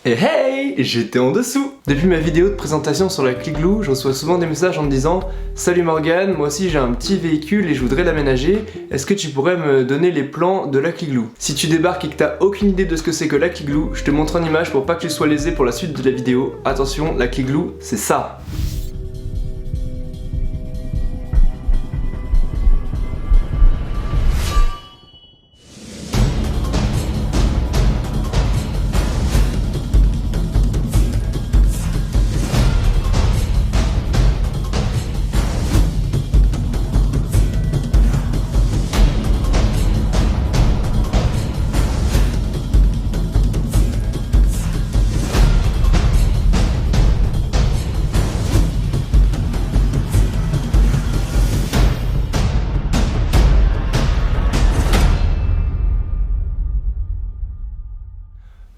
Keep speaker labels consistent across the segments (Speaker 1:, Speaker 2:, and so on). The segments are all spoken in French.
Speaker 1: Et hey, j'étais en dessous. Depuis ma vidéo de présentation sur la Cligloo, je reçois souvent des messages en me disant « Salut Morgan, moi aussi j'ai un petit véhicule et je voudrais l'aménager, est-ce que tu pourrais me donner les plans de la Cligloo ?» Si tu débarques et que t'as aucune idée de ce que c'est que la Cligloo, je te montre en image pour pas que tu sois lésé pour la suite de la vidéo. Attention, la Cligloo, c'est ça.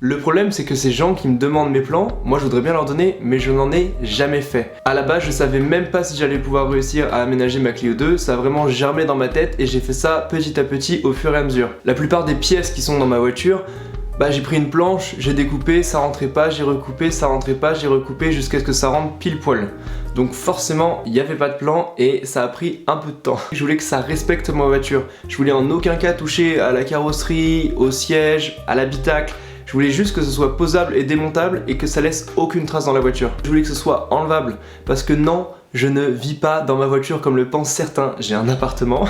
Speaker 1: Le problème c'est que ces gens qui me demandent mes plans, moi je voudrais bien leur donner, mais je n'en ai jamais fait. À la base je savais même pas si j'allais pouvoir réussir à aménager ma Clio 2, ça a vraiment germé dans ma tête et j'ai fait ça petit à petit au fur et à mesure. La plupart des pièces qui sont dans ma voiture, j'ai pris une planche, j'ai découpé, ça rentrait pas, j'ai recoupé, ça rentrait pas, j'ai recoupé jusqu'à ce que ça rentre pile poil. Donc forcément, il n'y avait pas de plan et ça a pris un peu de temps. Je voulais que ça respecte ma voiture. Je voulais en aucun cas toucher à la carrosserie, au siège, à l'habitacle. Je voulais juste que ce soit posable et démontable et que ça laisse aucune trace dans la voiture. Je voulais que ce soit enlevable parce que non, je ne vis pas dans ma voiture comme le pensent certains. J'ai un appartement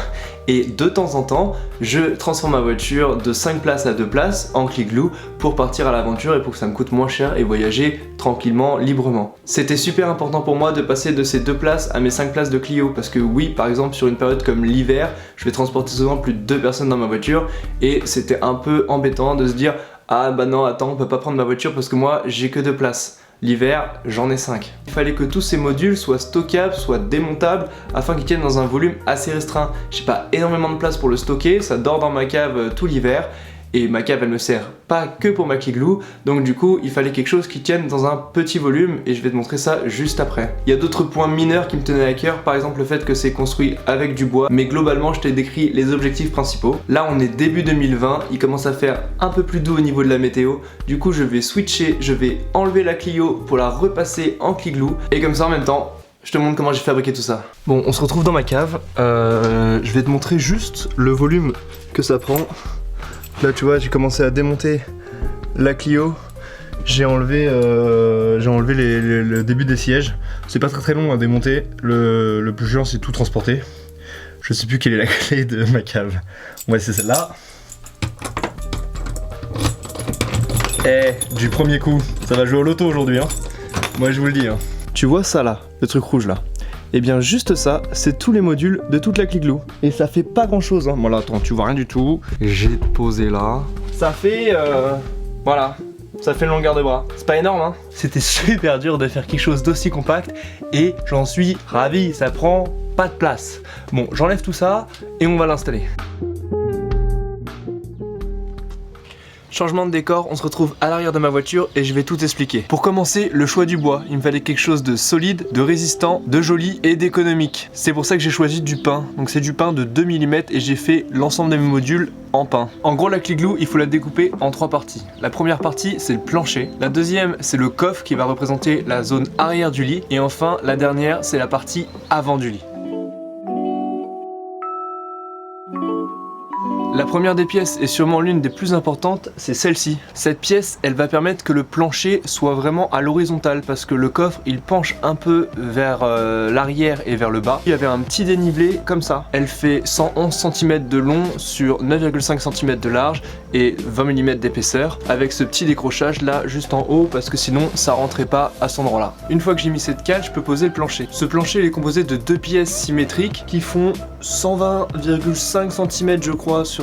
Speaker 1: et de temps en temps, je transforme ma voiture de 5 places à 2 places en Cligloo pour partir à l'aventure et pour que ça me coûte moins cher et voyager tranquillement, librement. C'était super important pour moi de passer de ces 2 places à mes 5 places de Clio parce que oui, par exemple, sur une période comme l'hiver, je vais transporter souvent plus de 2 personnes dans ma voiture et c'était un peu embêtant de se dire ah bah non, attends, on peut pas prendre ma voiture parce que moi j'ai que 2 places. L'hiver, j'en ai 5. Il fallait que tous ces modules soient stockables, soient démontables afin qu'ils tiennent dans un volume assez restreint. J'ai pas énormément de place pour le stocker, ça dort dans ma cave tout l'hiver. Et ma cave elle me sert pas que pour ma Cligloo, donc du coup il fallait quelque chose qui tienne dans un petit volume et je vais te montrer ça juste après. Il y a d'autres points mineurs qui me tenaient à cœur, par exemple le fait que c'est construit avec du bois, mais globalement je t'ai décrit les objectifs principaux. Là on est début 2020, il commence à faire un peu plus doux au niveau de la météo, du coup je vais switcher, je vais enlever la Clio pour la repasser en Cligloo et comme ça en même temps je te montre comment j'ai fabriqué tout ça. Bon, on se retrouve dans ma cave, je vais te montrer juste le volume que ça prend. Là tu vois, j'ai commencé à démonter la Clio, j'ai enlevé le début des sièges. C'est pas très long à démonter, le plus chiant c'est tout transporter. Je sais plus quelle est la clé de ma cave. Ouais, c'est celle-là. Du premier coup, ça va jouer au loto aujourd'hui hein. Moi je vous le dis hein. Tu vois ça là, le truc rouge là? Et bien juste ça, c'est tous les modules de toute la Cligloo. Et ça fait pas grand chose hein. Bon là attends, tu vois rien du tout. J'ai posé là. Ça fait voilà. Ça fait une longueur de bras. C'est pas énorme hein. C'était super dur de faire quelque chose d'aussi compact. Et j'en suis ravi, ça prend pas de place. Bon, j'enlève tout ça et on va l'installer. Changement de décor, on se retrouve à l'arrière de ma voiture et je vais tout expliquer. Pour commencer, le choix du bois. Il me fallait quelque chose de solide, de résistant, de joli et d'économique. C'est pour ça que j'ai choisi du pin. Donc c'est du pin de 2 mm et j'ai fait l'ensemble de mes modules en pin. En gros, la Cligloo, il faut la découper en 3 parties. La première partie, c'est le plancher. La deuxième, c'est le coffre qui va représenter la zone arrière du lit. Et enfin, la dernière, c'est la partie avant du lit. La première des pièces et sûrement l'une des plus importantes, c'est celle-ci. Cette pièce, elle va permettre que le plancher soit vraiment à l'horizontale parce que le coffre, il penche un peu vers l'arrière et vers le bas. Il y avait un petit dénivelé comme ça. Elle fait 111 cm de long sur 9,5 cm de large et 20 mm d'épaisseur avec ce petit décrochage là juste en haut parce que sinon ça rentrait pas à cet endroit là. Une fois que j'ai mis cette cale, je peux poser le plancher. Ce plancher il est composé de 2 pièces symétriques qui font 120,5 cm je crois sur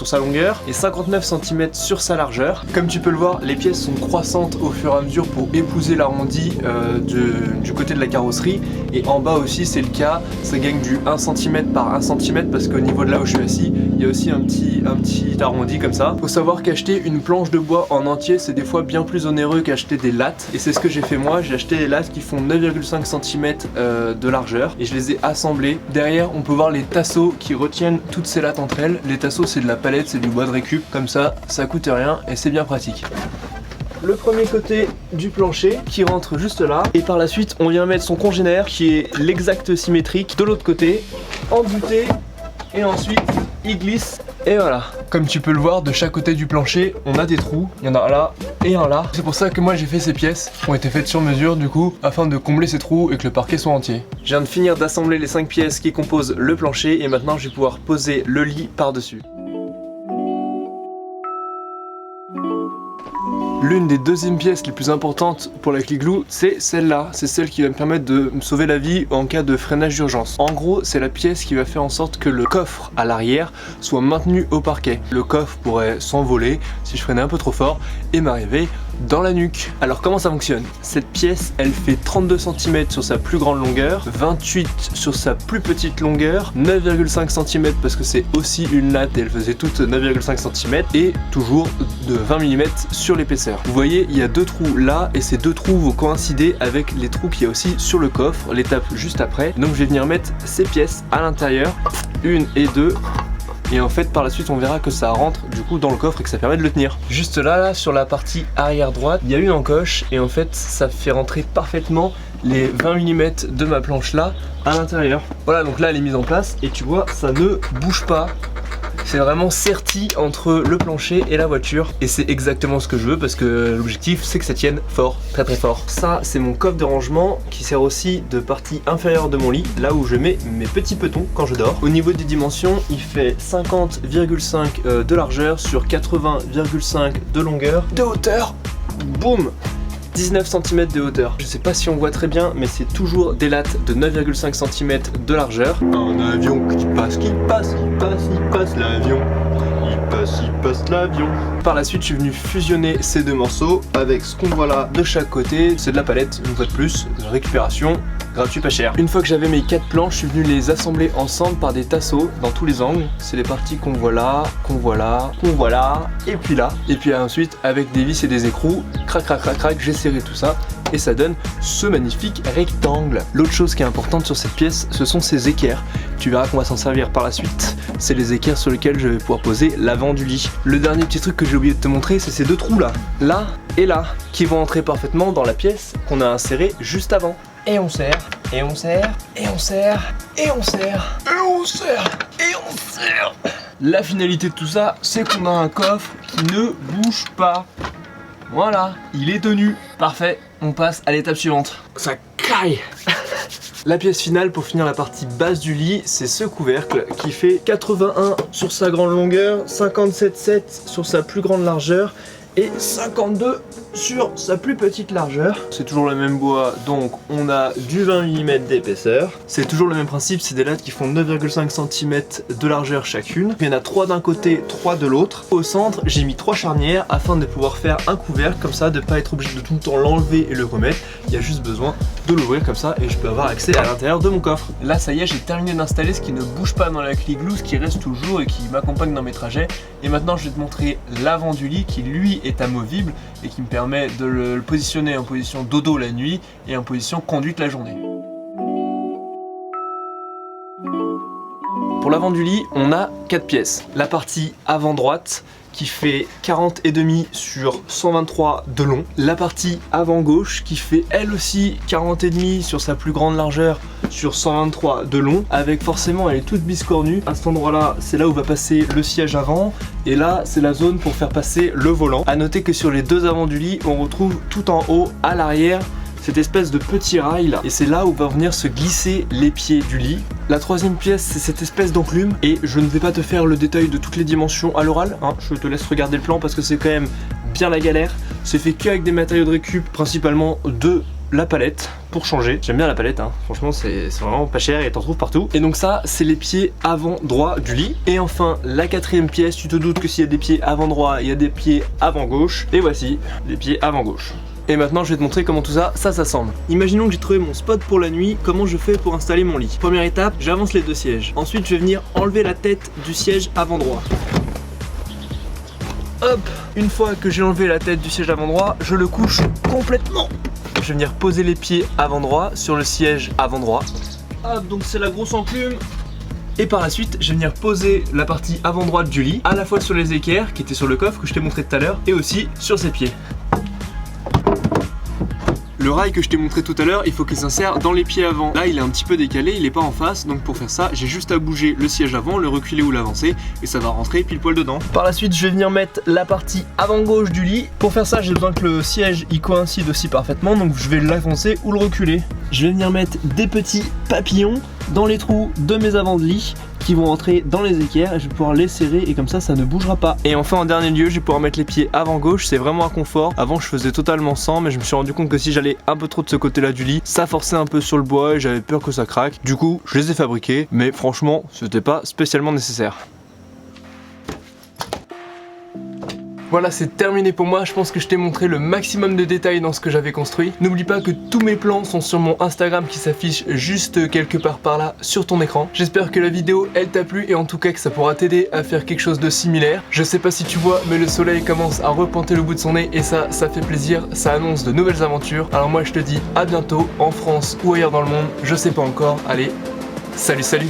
Speaker 1: sa longueur et 59 cm sur sa largeur. Comme tu peux le voir, les pièces sont croissantes au fur et à mesure pour épouser l'arrondi du côté de la carrosserie et en bas aussi c'est le cas, ça gagne du 1 cm par 1 cm parce qu'au niveau de là où je suis assis, il y a aussi un petit arrondi comme ça. Faut savoir qu'acheter une planche de bois en entier c'est des fois bien plus onéreux qu'acheter des lattes et c'est ce que j'ai fait moi, j'ai acheté des lattes qui font 9,5 cm de largeur et je les ai assemblées. Derrière on peut voir les tasseaux qui retiennent toutes ces lattes entre elles. Les tasseaux c'est de la palette, c'est du bois de récup, comme ça coûte rien et c'est bien pratique. le premier côté du plancher qui rentre juste là. Et par la suite, on vient mettre son congénère qui est l'exact symétrique de l'autre côté, embuté. Et ensuite, il glisse. Et voilà. Comme tu peux le voir, de chaque côté du plancher, on a des trous. Il y en a un là et un là. C'est pour ça que moi j'ai fait ces pièces qui ont été faites sur mesure du coup, afin de combler ces trous et que le parquet soit entier. Je viens de finir d'assembler les 5 pièces qui composent le plancher et maintenant je vais pouvoir poser le lit par-dessus. L'une des deuxièmes pièces les plus importantes pour la Cli-Glou, c'est celle-là. C'est celle qui va me permettre de me sauver la vie en cas de freinage d'urgence. En gros, c'est la pièce qui va faire en sorte que le coffre à l'arrière soit maintenu au parquet. Le coffre pourrait s'envoler si je freinais un peu trop fort et m'arriver dans la nuque. Alors comment ça fonctionne? Cette pièce, elle fait 32 cm sur sa plus grande longueur, 28 sur sa plus petite longueur, 9,5 cm parce que c'est aussi une latte et elle faisait toute 9,5 cm et toujours de 20 mm sur l'épaisseur. Vous voyez, il y a 2 trous là et ces 2 trous vont coïncider avec les trous qu'il y a aussi sur le coffre, l'étape juste après. Donc je vais venir mettre ces pièces à l'intérieur, 1 et 2. Et en fait par la suite on verra que ça rentre du coup dans le coffre et que ça permet de le tenir. Juste là sur la partie arrière droite, il y a une encoche et en fait ça fait rentrer parfaitement les 20 mm de ma planche là à l'intérieur. Voilà, donc là elle est mise en place et tu vois ça ne bouge pas. C'est vraiment serti entre le plancher et la voiture et c'est exactement ce que je veux parce que l'objectif c'est que ça tienne fort, très très fort. Ça c'est mon coffre de rangement qui sert aussi de partie inférieure de mon lit, là où je mets mes petits petons quand je dors. Au niveau des dimensions, il fait 50,5 de largeur sur 80,5 de longueur. De hauteur, boum, 19 cm de hauteur. Je sais pas si on voit très bien, mais c'est toujours des lattes de 9,5 cm de largeur. Un avion qui passe, l'avion. Il passe l'avion. Par la suite, je suis venu fusionner ces 2 morceaux avec ce qu'on voit là de chaque côté. C'est de la palette, une fois de plus, récupération. Gratuit pas cher. Une fois que j'avais mes 4 planches, je suis venu les assembler ensemble par des tasseaux dans tous les angles. C'est les parties qu'on voit là, qu'on voit là, qu'on voit là, et puis là. Et puis ensuite, avec des vis et des écrous, crac crac crac crac, j'ai serré tout ça et ça donne ce magnifique rectangle. L'autre chose qui est importante sur cette pièce, ce sont ces équerres. Tu verras qu'on va s'en servir par la suite. C'est les équerres sur lesquels je vais pouvoir poser l'avant du lit. Le dernier petit truc que j'ai oublié de te montrer, c'est ces 2 trous là et là, qui vont entrer parfaitement dans la pièce qu'on a insérée juste avant. Et on serre, et on serre, et on serre, et on serre, et on serre, et on serre. La finalité de tout ça, c'est qu'on a un coffre qui ne bouge pas. Voilà, il est tenu. Parfait, on passe à l'étape suivante. Ça caille. La pièce finale pour finir la partie basse du lit, c'est ce couvercle qui fait 81 sur sa grande longueur, 57,7 sur sa plus grande largeur et 52 sur sa plus petite largeur. C'est toujours le même bois, donc on a du 20 mm d'épaisseur. C'est toujours le même principe, c'est des lattes qui font 9,5 cm de largeur chacune. Il y en a 3 d'un côté, 3 de l'autre. Au centre, j'ai mis 3 charnières afin de pouvoir faire un couvercle comme ça, de pas être obligé de tout le temps l'enlever et le remettre. Il y a juste besoin de l'ouvrir comme ça et je peux avoir accès à l'intérieur de mon coffre. Là ça y est, j'ai terminé d'installer ce qui ne bouge pas dans la Cli-Glou, ce qui reste toujours et qui m'accompagne dans mes trajets. Et maintenant je vais te montrer l'avant du lit qui lui est amovible et qui me permet de le positionner en position dodo la nuit et en position conduite la journée. Pour l'avant du lit, on a 4 pièces. La partie avant droite qui fait 40,5 sur 123 de long. La partie avant gauche qui fait elle aussi 40,5 sur sa plus grande largeur sur 123 de long, avec forcément elle est toute biscornue. À cet endroit là, c'est là où va passer le siège avant et là c'est la zone pour faire passer le volant. À noter que sur les 2 avants du lit, on retrouve tout en haut à l'arrière cette espèce de petit rail là, et c'est là où vont venir se glisser les pieds du lit. La 3e pièce, c'est cette espèce d'enclume, et je ne vais pas te faire le détail de toutes les dimensions à l'oral, hein. Je te laisse regarder le plan parce que c'est quand même bien la galère. C'est fait qu'avec des matériaux de récup, principalement de la palette pour changer. J'aime bien la palette, hein. Franchement c'est vraiment pas cher et t'en trouves partout. Et donc ça c'est les pieds avant droit du lit. Et enfin la 4e pièce, tu te doutes que s'il y a des pieds avant droit, il y a des pieds avant gauche. Et voici les pieds avant gauche. Et maintenant je vais te montrer comment tout ça s'assemble. Imaginons que j'ai trouvé mon spot pour la nuit, comment je fais pour installer mon lit. Première étape, j'avance les 2 sièges. Ensuite je vais venir enlever la tête du siège avant droit. Hop, une fois que j'ai enlevé la tête du siège avant droit, je le couche complètement. Je vais venir poser les pieds avant droit sur le siège avant droit. Hop, donc c'est la grosse enclume. Et par la suite, je vais venir poser la partie avant droite du lit, à la fois sur les équerres qui étaient sur le coffre que je t'ai montré tout à l'heure, et aussi sur ses pieds. le rail que je t'ai montré tout à l'heure, il faut qu'il s'insère dans les pieds avant. Là il est un petit peu décalé, il est pas en face, donc pour faire ça j'ai juste à bouger le siège avant, le reculer ou l'avancer et ça va rentrer pile poil dedans. Par la suite je vais venir mettre la partie avant gauche du lit. Pour faire ça j'ai besoin que le siège il coïncide aussi parfaitement, donc je vais l'avancer ou le reculer. Je vais venir mettre des petits papillons dans les trous de mes avants de lit qui vont entrer dans les équerres et je vais pouvoir les serrer et comme ça ne bougera pas. Et enfin en dernier lieu je vais pouvoir mettre les pieds avant gauche, c'est vraiment un confort. Avant je faisais totalement sans, mais je me suis rendu compte que si j'allais un peu trop de ce côté là du lit, ça forçait un peu sur le bois et j'avais peur que ça craque. Du coup je les ai fabriqués, mais franchement c'était pas spécialement nécessaire. Voilà, c'est terminé pour moi, je pense que je t'ai montré le maximum de détails dans ce que j'avais construit. N'oublie pas que tous mes plans sont sur mon Instagram qui s'affiche juste quelque part par là sur ton écran. J'espère que la vidéo elle t'a plu et en tout cas que ça pourra t'aider à faire quelque chose de similaire. Je sais pas si tu vois, mais le soleil commence à repointer le bout de son nez et ça fait plaisir, ça annonce de nouvelles aventures. Alors moi je te dis à bientôt en France ou ailleurs dans le monde, je sais pas encore. Allez, salut salut.